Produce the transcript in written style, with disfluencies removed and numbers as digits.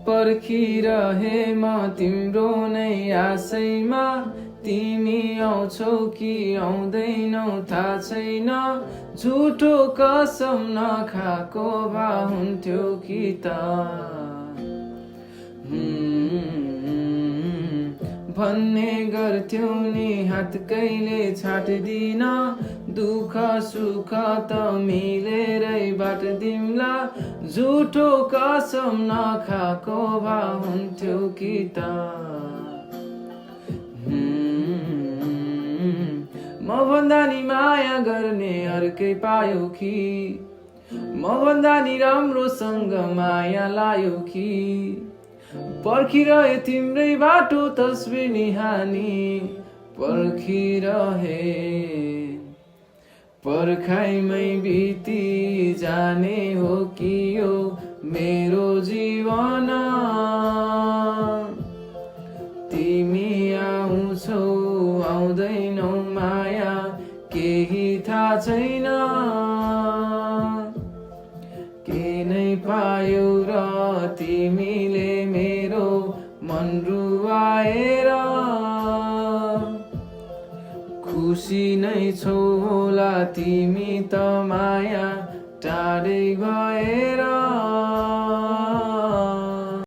पर्खिरहे म तिम्रो नै आशैमा तिमी आउँछौ कि आउँदैनौ थाहा छैन झुटो कसम नखाएको भए हुन्थ्यो कि त भन्ने गर्थ्यौ नि हात कहिले छाट्दिन दुःख सुख त मिलेरै बाँड्दिउँला झुटो कसम नखाएको भए हुन्थ्यो कि त म भन्दा नि माया गर्ने अर्कै पायो कि म भन्दा नि राम्रोसँग माया लायो कि पर्खिरहे तिम्रै बाटो तस्बिर निहानी पर्खिरहे पर्खाइमै बिति जाने हो कि यो मेरो जीवन तिमी आउँछौ आउँदैनौ माया केही थाहा छैन के नै पायौ र तिमीले मेरो मन रुवाएर खुसी नै छौ होला तिमी त माया टाढै भएर